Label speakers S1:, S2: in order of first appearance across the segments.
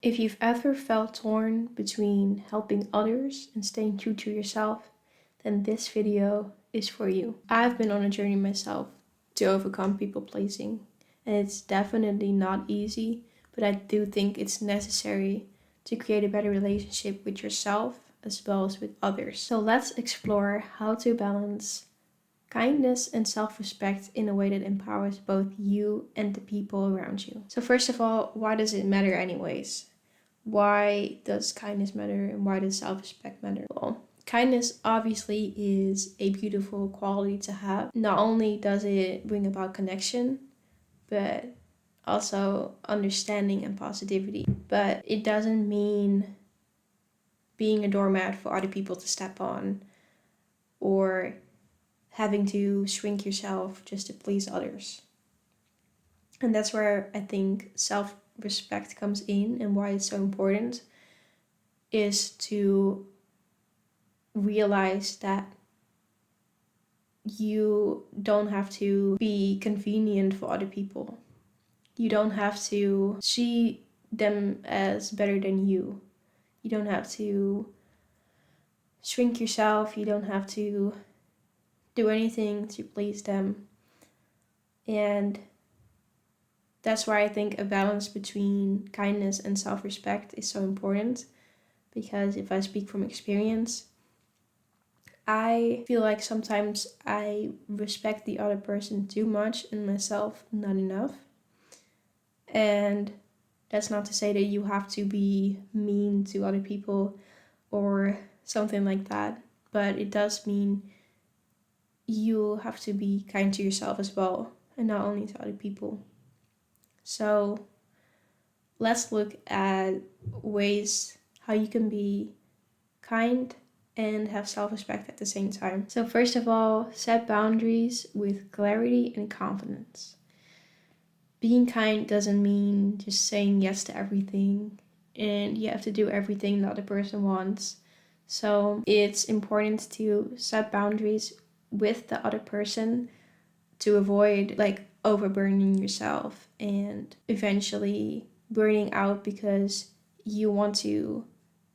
S1: If you've ever felt torn between helping others and staying true to yourself, then this video is for you. I've been on a journey myself to overcome people pleasing, and it's definitely not easy, but I do think it's necessary to create a better relationship with yourself as well as with others. So let's explore how to balance kindness and self-respect in a way that empowers both you and the people around you. So first of all, why does it matter anyways? Why does kindness matter and why does self-respect matter? Well, kindness obviously is a beautiful quality to have. Not only does it bring about connection, but also understanding and positivity. But it doesn't mean being a doormat for other people to step on or having to shrink yourself just to please others. And that's where I think self-respect comes in, and why it's so important is to realize that you don't have to be convenient for other people. You don't have to see them as better than you. You don't have to shrink yourself. You don't have to do anything to please them. And that's why I think a balance between kindness and self-respect is so important. Because if I speak from experience, I feel like sometimes I respect the other person too much and myself not enough. And that's not to say that you have to be mean to other people or something like that. But it does mean you have to be kind to yourself as well, and not only to other people. So let's look at ways how you can be kind and have self-respect at the same time. So first of all, set boundaries with clarity and confidence. Being kind doesn't mean just saying yes to everything and you have to do everything the other person wants. So it's important to set boundaries with the other person to avoid overburdening yourself and eventually burning out because you want to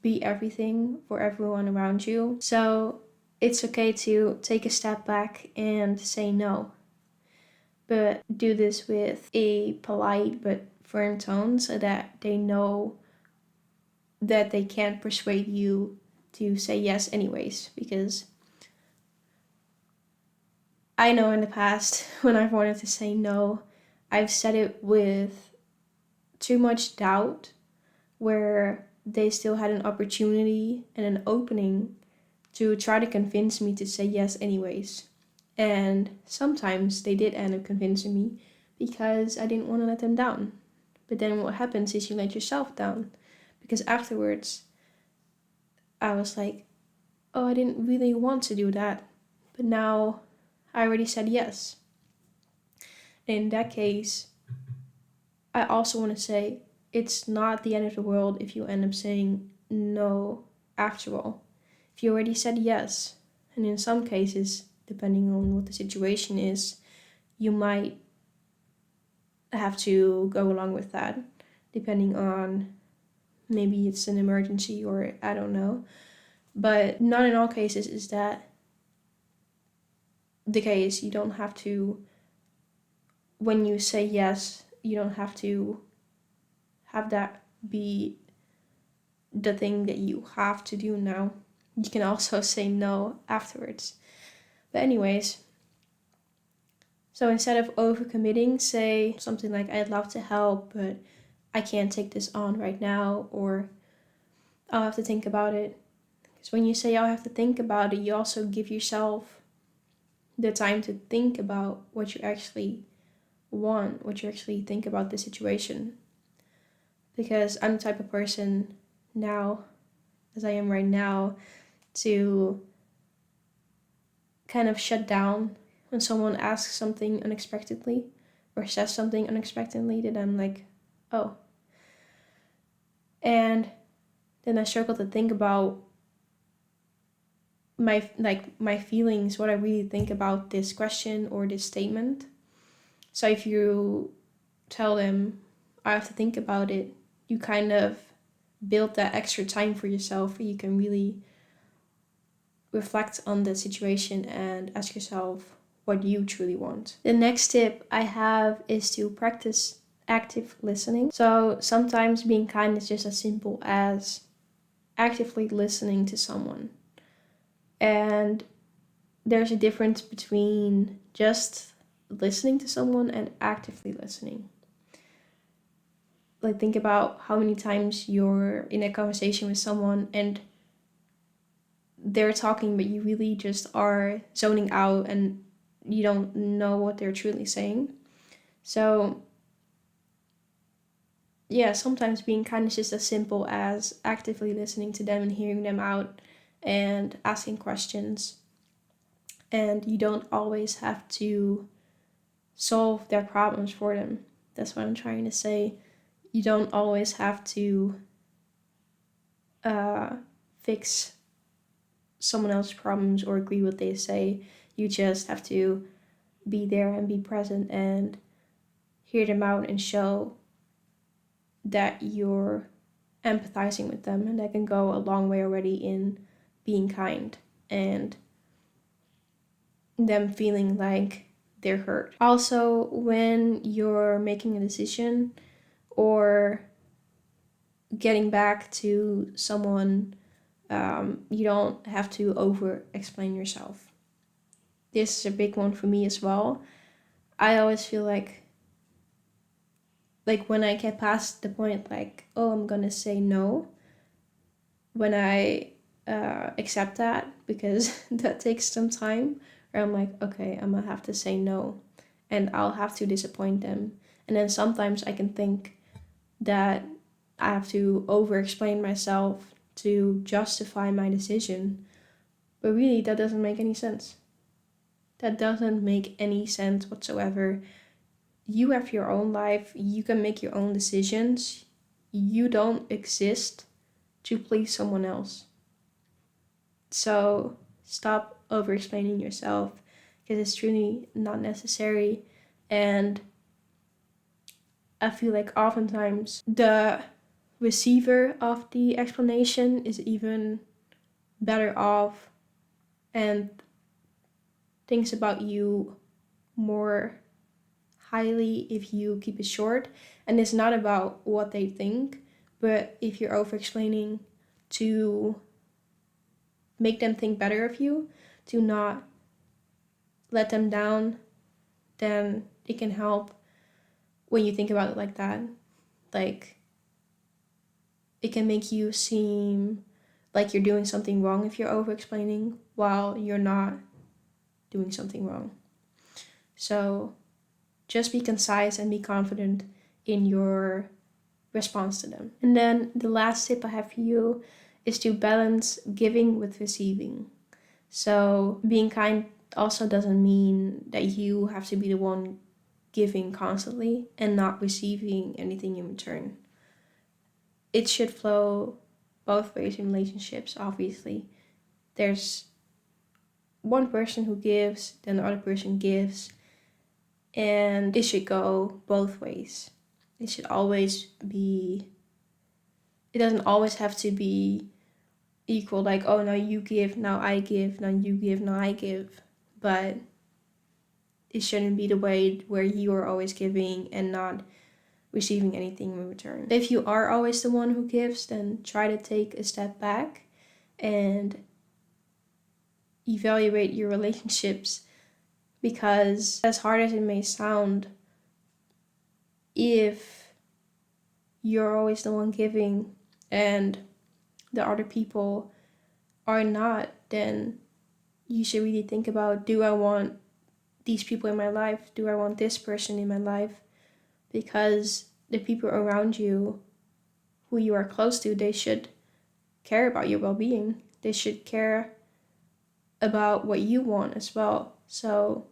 S1: be everything for everyone around you. So it's okay to take a step back and say no, but do this with a polite but firm tone so that they know that they can't persuade you to say yes anyways. Because I know in the past when I've wanted to say no, I've said it with too much doubt, where they still had an opportunity and an opening to try to convince me to say yes anyways. And sometimes they did end up convincing me because I didn't want to let them down. But then what happens is you let yourself down, because afterwards I was like, oh, I didn't really want to do that, but now I already said yes. In that case, I also want to say it's not the end of the world if you end up saying no after all. If you already said yes, and in some cases, depending on what the situation is, you might have to go along with that, depending on maybe it's an emergency or I don't know. But not in all cases is that the case. You don't have to, when you say yes, you don't have to have that be the thing that you have to do now. You can also say no afterwards. But anyways, so instead of overcommitting, say something like, I'd love to help, but I can't take this on right now, or I'll have to think about it. Because when you say I'll have to think about it, you also give yourself the time to think about what you actually want, what you actually think about the situation. Because I'm the type of person now, as I am right now, to kind of shut down when someone asks something unexpectedly or says something unexpectedly, that I'm like, oh. And then I struggle to think about my feelings, what I really think about this question or this statement. So if you tell them I have to think about it, you kind of build that extra time for yourself where you can really reflect on the situation and ask yourself what you truly want. The next tip I have is to practice active listening. So sometimes being kind is just as simple as actively listening to someone. And there's a difference between just listening to someone and actively listening. Like, think about how many times you're in a conversation with someone and they're talking, but you really just are zoning out and you don't know what they're truly saying. So yeah, sometimes being kind is just as simple as actively listening to them and hearing them out and asking questions. And you don't always have to solve their problems for them. That's what I'm trying to say. You don't always have to fix someone else's problems or agree with what they say. You just have to be there and be present and hear them out and show that you're empathizing with them, and that can go a long way already in being kind and them feeling like they're heard. Also, when you're making a decision or getting back to someone, you don't have to over explain yourself. This is a big one for me as well. I always feel like when I get past the point like, oh, I'm gonna say no, when I accept that, because that takes some time, or I'm like, okay, I'm gonna have to say no and I'll have to disappoint them. And then sometimes I can think that I have to over explain myself to justify my decision, but really that doesn't make any sense. That doesn't make any sense whatsoever. You have your own life, you can make your own decisions. You don't exist to please someone else. So stop over explaining yourself, because it's truly not necessary. And I feel like oftentimes the receiver of the explanation is even better off and thinks about you more highly if you keep it short. And it's not about what they think, but if you're over explaining to make them think better of you, to not let them down, then it can help when you think about it like that. Like, it can make you seem like you're doing something wrong if you're over explaining while you're not doing something wrong. So just be concise and be confident in your response to them. And then the last tip I have for you is to balance giving with receiving. So being kind also doesn't mean that you have to be the one giving constantly and not receiving anything in return. It should flow both ways in relationships, obviously. There's one person who gives, then the other person gives, and it should go both ways. It should always be, it doesn't always have to be equal, like, oh, now you give, now I give, now you give, now I give. But it shouldn't be the way where you are always giving and not receiving anything in return. If you are always the one who gives, then try to take a step back and evaluate your relationships, because as hard as it may sound, if you're always the one giving and the other people are not, then you should really think about, do I want these people in my life? Do I want this person in my life? Because the people around you who you are close to, they should care about your well-being. They should care about what you want as well. So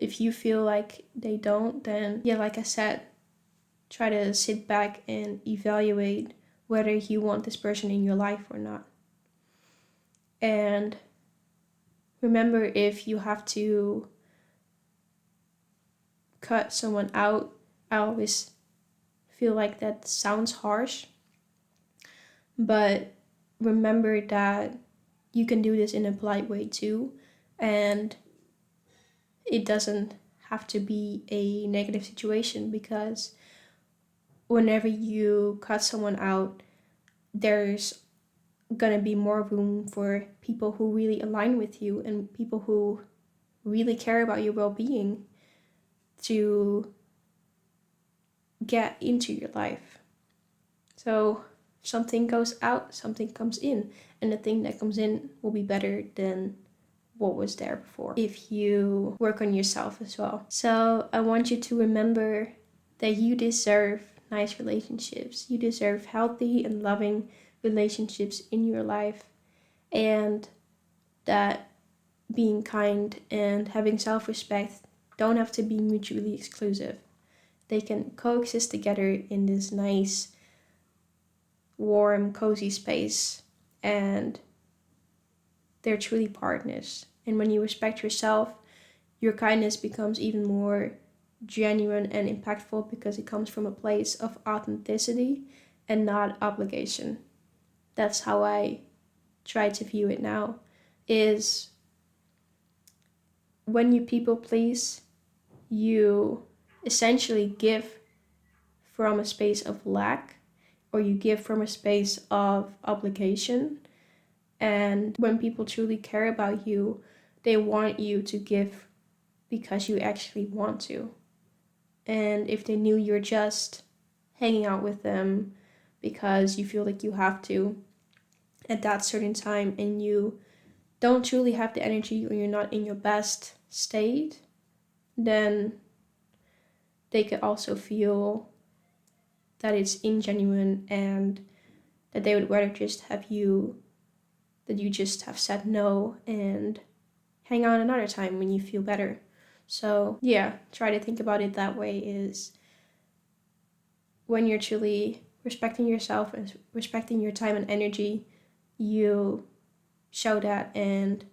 S1: if you feel like they don't, then yeah, like I said, try to sit back and evaluate whether you want this person in your life or not. And remember, if you have to cut someone out, I always feel like that sounds harsh, But remember that you can do this in a polite way too, and it doesn't have to be a negative situation, because whenever you cut someone out, there's gonna be more room for people who really align with you and people who really care about your well-being to get into your life. So something goes out, something comes in, and the thing that comes in will be better than what was there before if you work on yourself as well. So I want you to remember that you deserve nice relationships. You deserve healthy and loving relationships in your life, and that being kind and having self-respect don't have to be mutually exclusive. They can coexist together in this nice, warm, cozy space, and they're truly partners. And when you respect yourself, your kindness becomes even more genuine and impactful, because it comes from a place of authenticity and not obligation. That's how I try to view it now, is when you people please, you essentially give from a space of lack, or you give from a space of obligation. And when people truly care about you, they want you to give because you actually want to. And if they knew you're just hanging out with them because you feel like you have to at that certain time, and you don't truly have the energy, or you're not in your best state, then they could also feel that it's ingenuine, and that they would rather just have you, that you just have said no and hang on another time when you feel better. So yeah, try to think about it that way, is when you're truly respecting yourself and respecting your time and energy, you show that, and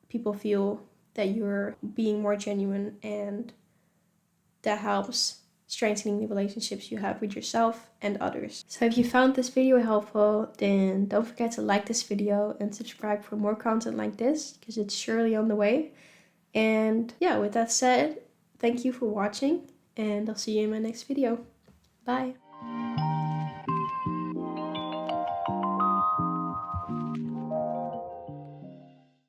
S1: people feel that you're being more genuine, and that helps strengthening the relationships you have with yourself and others. So if you found this video helpful, then don't forget to like this video and subscribe for more content like this, because it's surely on the way. And yeah, with that said, thank you for watching, and I'll see you in my next video. Bye.